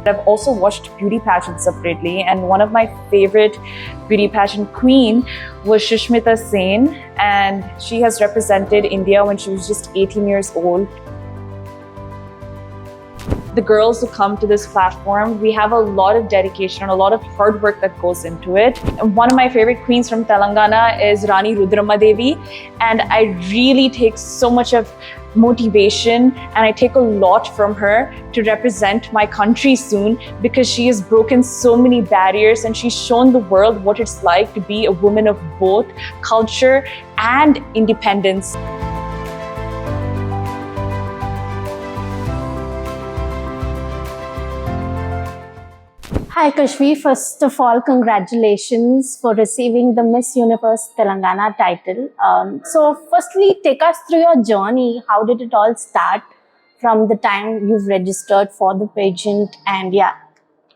I've also watched beauty pageants separately, and one of my favorite beauty pageant queen was Sushmita Sen, and she has represented India when she was just 18 years old. The girls who come to this platform, we have a lot of dedication and a lot of hard work that goes into it. And one of my favorite queens from Telangana is Rani Rudramadevi, and I really take so much of motivation and I take a lot from her to represent my country soon, because she has broken so many barriers and she's shown the world what it's like to be a woman of both culture and independence. Hi Kashvi, first of all, congratulations for receiving the Miss Universe Telangana title. So firstly, take us through your journey. How did it all start from the time you've registered for the pageant, and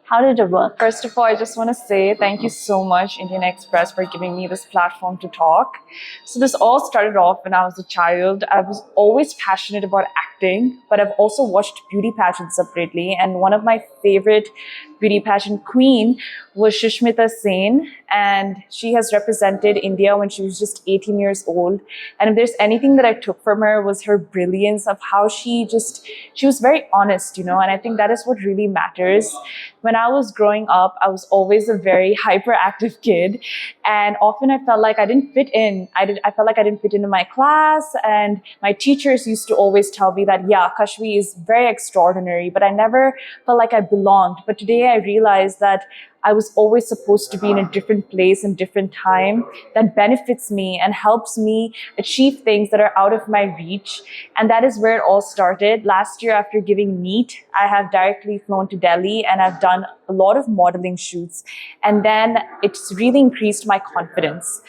how did it work? First of all, I just want to say thank you so much, Indian Express, for giving me this platform to talk. So this all started off when I was a child. I was always passionate about acting, but I've also watched beauty pageants separately. And one of my favorite beauty pageant queen was Sushmita Sen, and she has represented India when she was just 18 years old. And if there's anything that I took from her, was her brilliance of how she was very honest, and I think that is what really matters. When I was growing up, I was always a very hyperactive kid, and often I felt like I didn't fit in. I felt like I didn't fit into my class, and my teachers used to always tell me that, Kashvi is very extraordinary, but I never felt like I belonged. But today I realized that I was always supposed to be in a different place and different time that benefits me and helps me achieve things that are out of my reach. And that is where it all started. Last year, after giving NEET, I have directly flown to Delhi and I've done a lot of modeling shoots. And then it's really increased my confidence.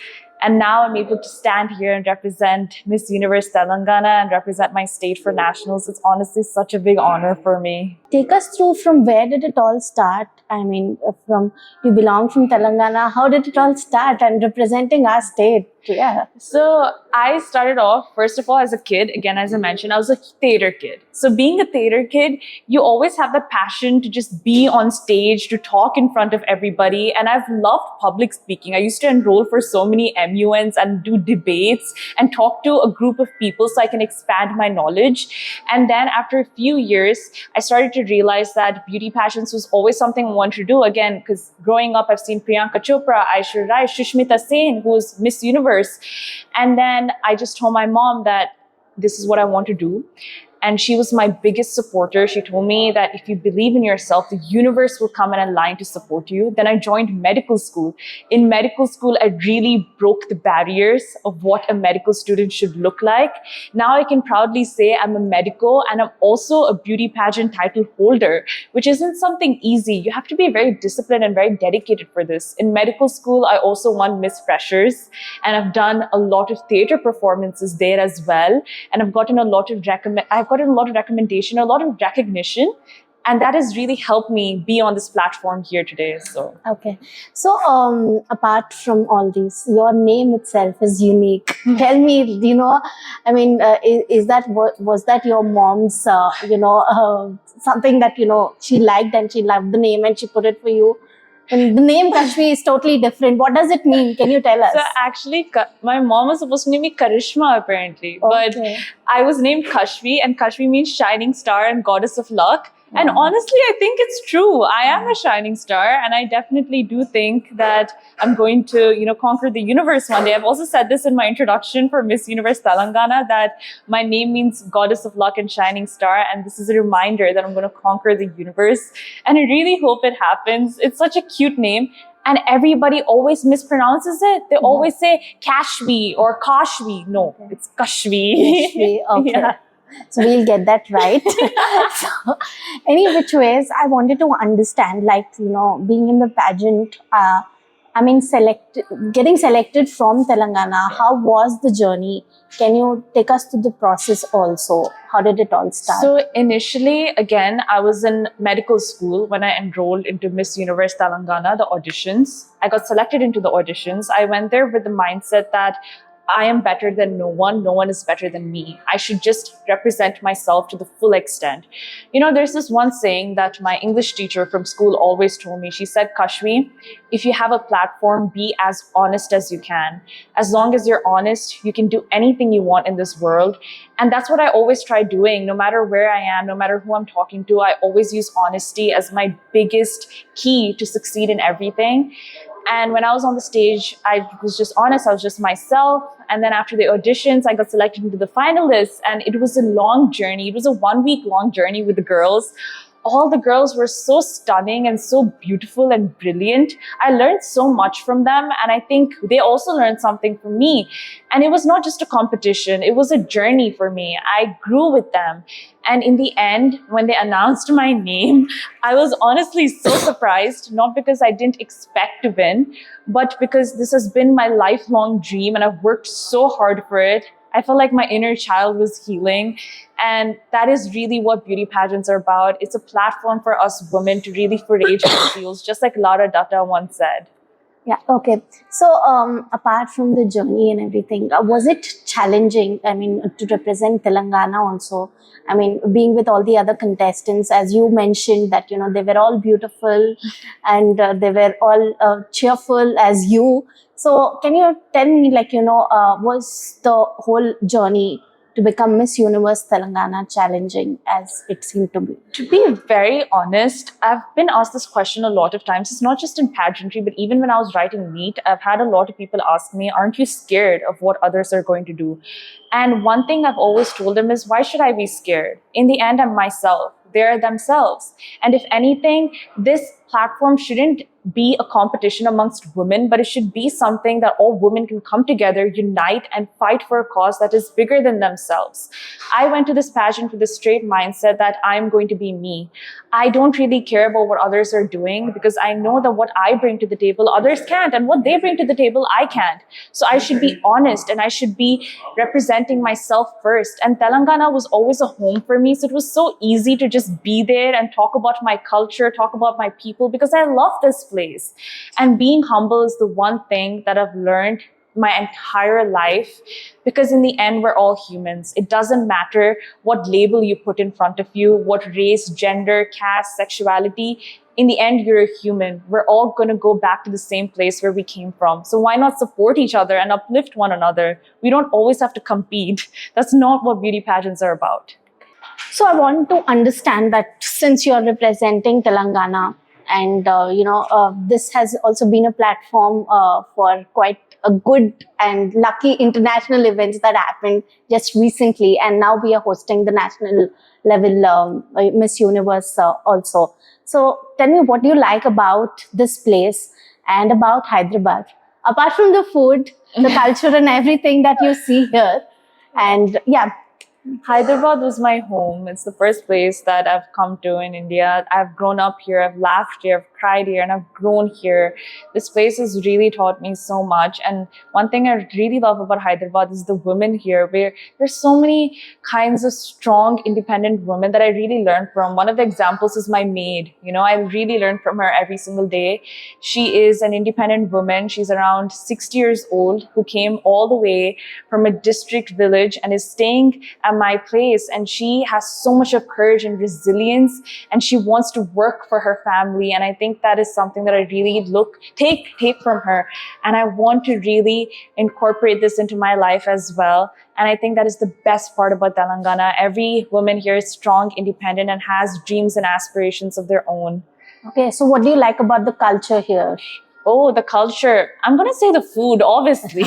And now I'm able to stand here and represent Miss Universe Telangana and represent my state for nationals. It's honestly such a big honor for me. Take us through, from where did it all start? I mean, you belong from Telangana. How did it all start and representing our state? So I started off, first of all, as a kid. Again, as I mentioned, I was a theater kid. So being a theater kid, you always have the passion to just be on stage, to talk in front of everybody. And I've loved public speaking. I used to enroll for so many MUNs and do debates and talk to a group of people so I can expand my knowledge. And then after a few years, I started to realize that beauty pageants was always something I wanted to do. Again, because growing up, I've seen Priyanka Chopra, Aishwarya Rai, Sushmita Sen, who was Miss Universe. And then I just told my mom that this is what I want to do. And she was my biggest supporter. She told me that if you believe in yourself, the universe will come in line to support you. Then I joined medical school. In medical school, I really broke the barriers of what a medical student should look like. Now I can proudly say I'm a Medico, and I'm also a beauty pageant title holder, which isn't something easy. You have to be very disciplined and very dedicated for this. In medical school, I also won Miss Freshers, and I've done a lot of theater performances there as well. And I've gotten a lot of recommendation, a lot of recognition, and that has really helped me be on this platform here today. Okay, so apart from all these, your name itself is unique. Tell me, I mean, was that your mom's something that she liked and she loved the name and she put it for you? And the name Kashvi is totally different. What does it mean? Can you tell us? So actually, my mom was supposed to name me Karishma apparently, but I was named Kashvi, and Kashvi means shining star and goddess of luck. And honestly, I think it's true. I am a shining star, and I definitely do think that I'm going to, conquer the universe one day. I've also said this in my introduction for Miss Universe Telangana, that my name means goddess of luck and shining star, and this is a reminder that I'm going to conquer the universe. And I really hope it happens. It's such a cute name. And everybody always mispronounces it. They always say Kashvi or Kashvi. No, it's Kashvi. Kashvi, okay. So we'll get that right. So, any which ways, I wanted to understand, being in the pageant, getting selected from Telangana, how was the journey? Can you take us through the process also? How did it all start? So initially, again, I was in medical school when I enrolled into Miss Universe Telangana, the auditions. I got selected into the auditions. I went there with the mindset that I am better than no one. No one is better than me. I should just represent myself to the full extent. There's this one saying that my English teacher from school always told me. She said, Kashvi, if you have a platform, be as honest as you can. As long as you're honest, you can do anything you want in this world. And that's what I always try doing, no matter where I am, no matter who I'm talking to. I always use honesty as my biggest key to succeed in everything. And when I was on the stage, I was just honest. I was just myself. And then after the auditions, I got selected into the finalists. And it was a long journey. It was a 1 week long journey with the girls. All the girls were so stunning and so beautiful and brilliant. I learned so much from them. And I think they also learned something from me. And it was not just a competition. It was a journey for me. I grew with them. And in the end, when they announced my name, I was honestly so surprised, not because I didn't expect to win, but because this has been my lifelong dream and I've worked so hard for it. I felt like my inner child was healing. And that is really what beauty pageants are about. It's a platform for us women to really forage our fields, just like Lara Dutta once said. Yeah, okay. So, apart from the journey and everything, was it challenging, to represent Telangana also? Being with all the other contestants, as you mentioned that, they were all beautiful and they were all cheerful as you. So, can you tell me, was the whole journey to become Miss Universe Telangana challenging as it seemed to be? To be very honest, I've been asked this question a lot of times. It's not just in pageantry, but even when I was writing NEET, I've had a lot of people ask me, aren't you scared of what others are going to do? And one thing I've always told them is, why should I be scared? In the end, I'm myself. They're themselves. And if anything, this platform shouldn't be a competition amongst women, but it should be something that all women can come together, unite, and fight for a cause that is bigger than themselves. I went to this pageant with a straight mindset that I'm going to be me. I don't really care about what others are doing because I know that what I bring to the table, others can't, and what they bring to the table, I can't. So I should be honest and I should be representing myself first. And Telangana was always a home for me, so it was so easy to just be there and talk about my culture, talk about my people, because I love this place. And being humble is the one thing that I've learned my entire life, because in the end, we're all humans. It doesn't matter what label you put in front of you, what race, gender, caste, sexuality. In the end, you're a human. We're all going to go back to the same place where we came from. So why not support each other and uplift one another? We don't always have to compete. That's not what beauty pageants are about. So I want to understand that since you're representing Telangana, and this has also been a platform for quite a good and lucky international events that happened just recently, and now we are hosting the national level Miss Universe also. So tell me, what do you like about this place and about Hyderabad, apart from the food, the culture and everything that you see here? And yeah, Hyderabad was my home. It's the first place that I've come to in India. I've grown up here, I've laughed here, I've cried here, and I've grown here. This place has really taught me so much. And one thing I really love about Hyderabad is the women here, where there's so many kinds of strong, independent women that I really learned from. One of the examples is my maid. I really learn from her every single day. She is an independent woman. She's around 60 years old, who came all the way from a district village and is staying at my place, and she has so much of courage and resilience, and she wants to work for her family. And I think that is something that I really take from her, and I want to really incorporate this into my life as well. And I think that is the best part about Telangana. Every woman here is strong, independent, and has dreams and aspirations of their own. Okay, so what do you like about the culture here? Oh, the culture. I'm going to say the food, obviously.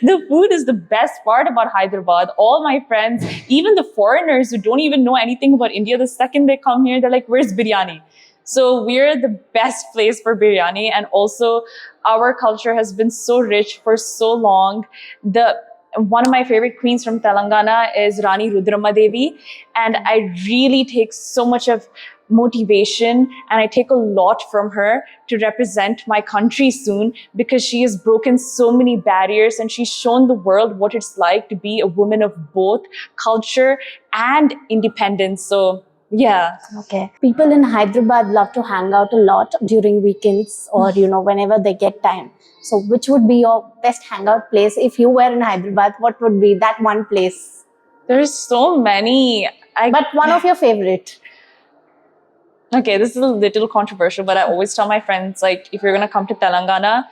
The food is the best part about Hyderabad. All my friends, even the foreigners who don't even know anything about India, the second they come here, they're like, where's biryani? So we're the best place for biryani. And also, our culture has been so rich for so long. One of my favorite queens from Telangana is Rani Rudrama Devi. And I really take so much of motivation, and I take a lot from her to represent my country soon, because she has broken so many barriers and she's shown the world what it's like to be a woman of both culture and independence. So Yeah. Okay. People in Hyderabad love to hang out a lot during weekends or, whenever they get time. So, which would be your best hangout place? If you were in Hyderabad, what would be that one place? There's so many. But one of your favorite. Okay, this is a little controversial, but I always tell my friends, like, if you're gonna come to Telangana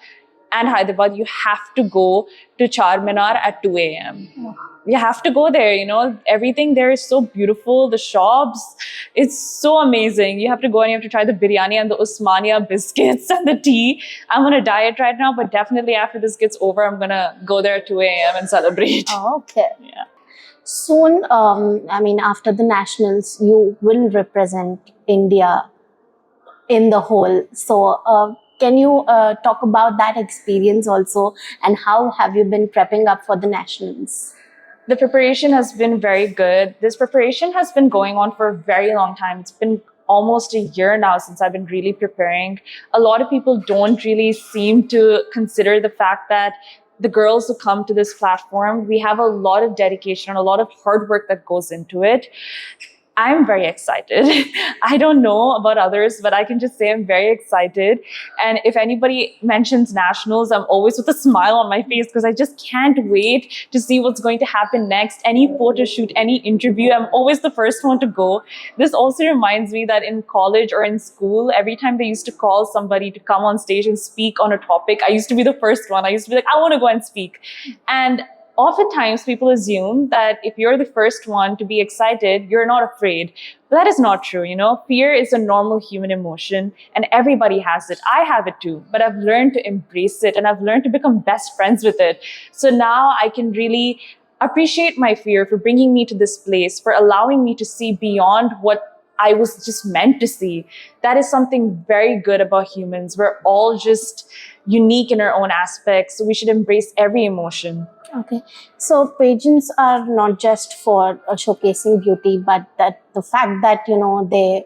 and Hyderabad, you have to go to Charminar at 2 a.m. You have to go there, everything there is so beautiful. The shops, it's so amazing. You have to go and you have to try the biryani and the Usmania biscuits and the tea. I'm on a diet right now, but definitely after this gets over, I'm gonna go there at 2 a.m. and celebrate. Oh, okay. Yeah. Soon, after the nationals, you will represent India in the whole. So, can you talk about that experience also, and how have you been prepping up for the nationals? The preparation has been very good. This preparation has been going on for a very long time. It's been almost a year now since I've been really preparing. A lot of people don't really seem to consider the fact that the girls who come to this platform, we have a lot of dedication and a lot of hard work that goes into it. I'm very excited. I don't know about others, but I can just say I'm very excited. And if anybody mentions nationals, I'm always with a smile on my face because I just can't wait to see what's going to happen next. Any photo shoot, any interview, I'm always the first one to go. This also reminds me that in college or in school, every time they used to call somebody to come on stage and speak on a topic, I used to be the first one. I used to be like, I want to go and speak. And oftentimes people assume that if you're the first one to be excited, you're not afraid. But that is not true. Fear is a normal human emotion and everybody has it. I have it too, but I've learned to embrace it and I've learned to become best friends with it. So now I can really appreciate my fear for bringing me to this place, for allowing me to see beyond what I was just meant to see. That is something very good about humans. We're all just unique in our own aspects. So we should embrace every emotion. Okay, so pageants are not just for showcasing beauty, but that the fact that they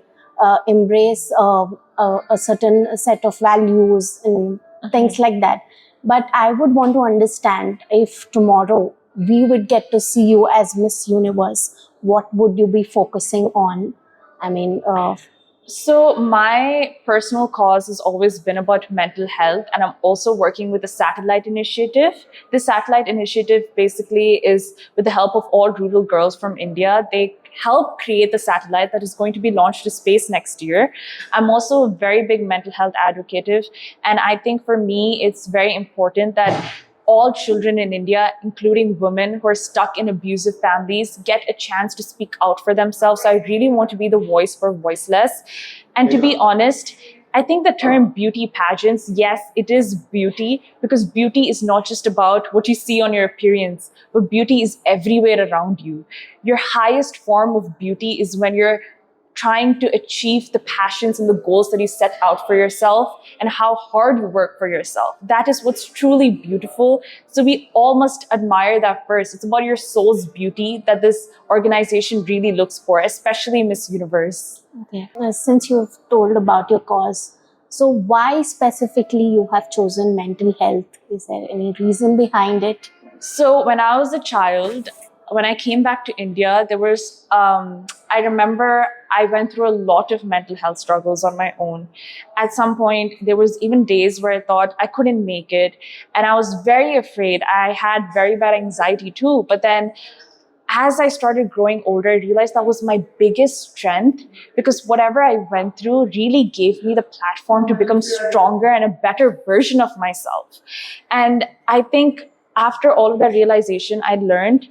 embrace a certain set of values and things like that. But I would want to understand, if tomorrow we would get to see you as Miss Universe, what would you be focusing on? I mean, So my personal cause has always been about mental health, and I'm also working with the Satellite Initiative. The Satellite Initiative basically is with the help of all rural girls from India. They help create the satellite that is going to be launched to space next year. I'm also a very big mental health advocate, and I think for me, it's very important that all children in India, including women who are stuck in abusive families, get a chance to speak out for themselves. So I really want to be the voice for voiceless. And to be honest, I think the term beauty pageants, yes, it is beauty, because beauty is not just about what you see on your appearance, but beauty is everywhere around you. Your highest form of beauty is when you're trying to achieve the passions and the goals that you set out for yourself and how hard you work for yourself. That is what's truly beautiful. So we all must admire that first. It's about your soul's beauty that this organization really looks for, especially Miss Universe. okay. Since you've told about your cause, so why specifically you have chosen mental health? Is there any reason behind it? So when I was a child, when I came back to India, there was, I remember I went through a lot of mental health struggles on my own. At some point, there was even days where I thought I couldn't make it. And I was very afraid. I had very bad anxiety too. But then as I started growing older, I realized that was my biggest strength, because whatever I went through really gave me the platform to become stronger and a better version of myself. And I think after all of that realization, I learned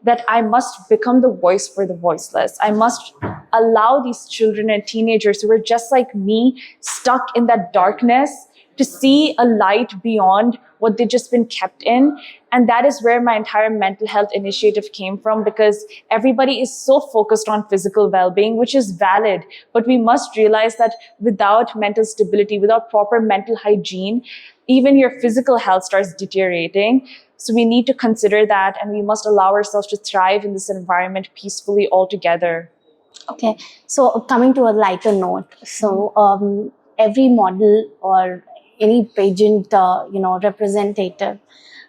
that I must become the voice for the voiceless. I must allow these children and teenagers who are just like me, stuck in that darkness, to see a light beyond what they've just been kept in. And that is where my entire mental health initiative came from, because everybody is so focused on physical well-being, which is valid. But we must realize that without mental stability, without proper mental hygiene, even your physical health starts deteriorating. So we need to consider that, and we must allow ourselves to thrive in this environment peacefully all together. Okay, so coming to a lighter note, so every model or any pageant, representative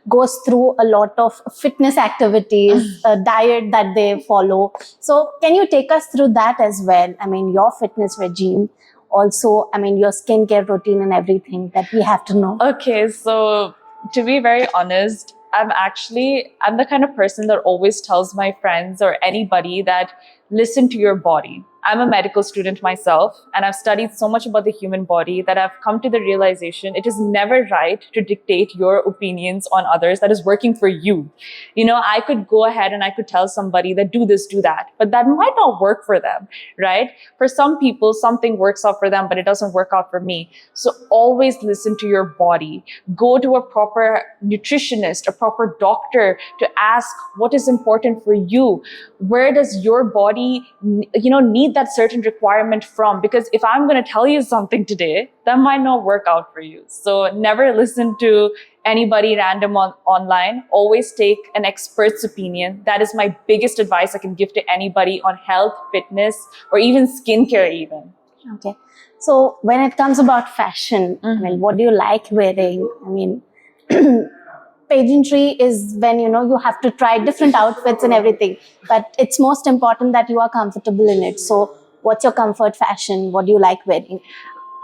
goes through a lot of fitness activities, a diet that they follow. So can you take us through that as well? I mean, your fitness regime, also, I mean, your skincare routine and everything that we have to know. Okay, so to be very honest, I'm the kind of person that always tells my friends or anybody that listen to your body. I'm a medical student myself, and I've studied so much about the human body that I've come to the realization it is never right to dictate your opinions on others that is working for you. You know, I could go ahead and I could tell somebody that do this, do that, but that might not work for them, right? For some people, something works out for them, but it doesn't work out for me. So always listen to your body. Go to a proper nutritionist, a proper doctor to ask what is important for you. Where does your body, need that certain requirement from? Because if I'm going to tell you something today, that might not work out for you. So never listen to anybody random online. Always take an expert's opinion. That is my biggest advice I can give to anybody on health, fitness, or even skincare even. Okay. So when it comes about fashion, I mean, what do you like wearing? I mean, pageantry is when, you have to try different outfits and everything, but it's most important that you are comfortable in it. So what's your comfort fashion? What do you like wearing?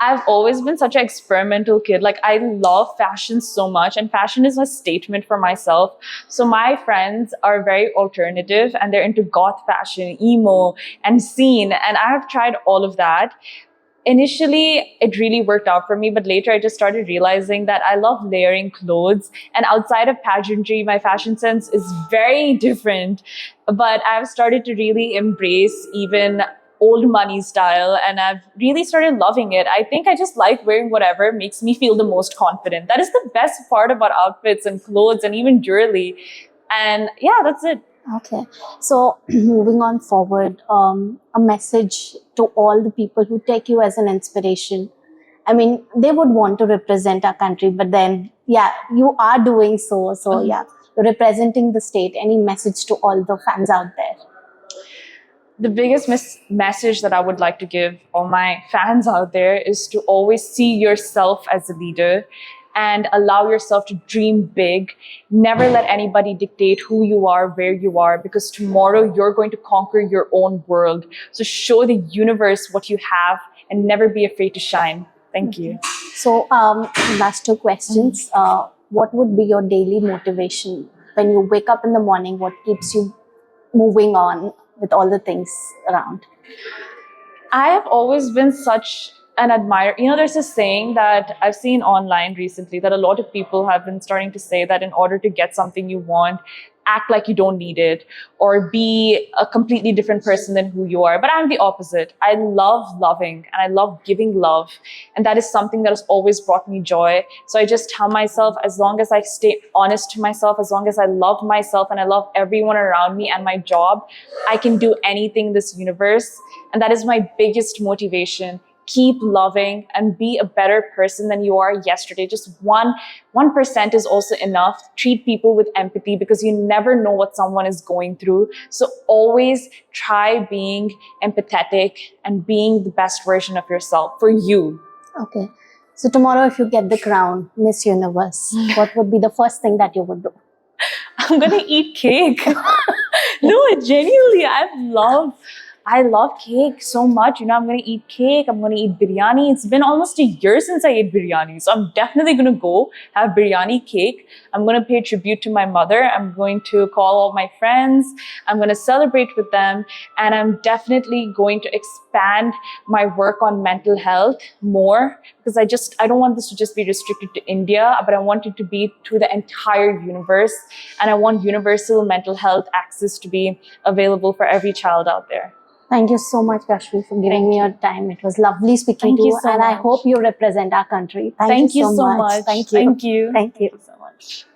I've always been such an experimental kid. Like, I love fashion so much, and fashion is a statement for myself. So my friends are very alternative and they're into goth fashion, emo, and scene. And I have tried all of that. Initially, it really worked out for me, but later I just started realizing that I love layering clothes. And outside of pageantry, my fashion sense is very different. But I've started to really embrace even old money style, and I've really started loving it. I think I just like wearing whatever makes me feel the most confident. That is the best part about outfits and clothes and even jewelry. And yeah, that's it. Okay. So moving on forward, a message to all the people who take you as an inspiration. I mean, they would want to represent our country, but then, yeah, you are doing so. So yeah, you're representing the state. Any message to all the fans out there? The biggest message that I would like to give all my fans out there is to always see yourself as a leader and allow yourself to dream big. Never let anybody dictate who you are, where you are, because tomorrow you're going to conquer your own world. So show the universe what you have and never be afraid to shine. Thank you. So last two questions. What would be your daily motivation when you wake up in the morning? What keeps you moving on with all the things around? I have always been such an admirer. There's a saying that I've seen online recently that a lot of people have been starting to say that in order to get something you want, act like you don't need it or be a completely different person than who you are. But I'm the opposite. I love loving and I love giving love. And that is something that has always brought me joy. So I just tell myself, as long as I stay honest to myself, as long as I love myself and I love everyone around me and my job, I can do anything in this universe. And that is my biggest motivation. Keep loving and be a better person than you are yesterday. Just 1% is also enough. Treat people with empathy because you never know what someone is going through. So always try being empathetic and being the best version of yourself for you. Okay. So tomorrow, if you get the crown, Miss Universe, what would be the first thing that you would do? I'm gonna eat cake. No, genuinely, I love cake so much. I'm going to eat cake. I'm going to eat biryani. It's been almost a year since I ate biryani. So I'm definitely going to go have biryani cake. I'm going to pay tribute to my mother. I'm going to call all my friends. I'm going to celebrate with them. And I'm definitely going to expand my work on mental health more because I don't want this to just be restricted to India, but I want it to be to the entire universe. And I want universal mental health access to be available for every child out there. Thank you so much, Kashvi, for giving me your time. It was lovely speaking to you, and I hope you represent our country. Thank you so much. Thank you. Thank you. Thank you so much.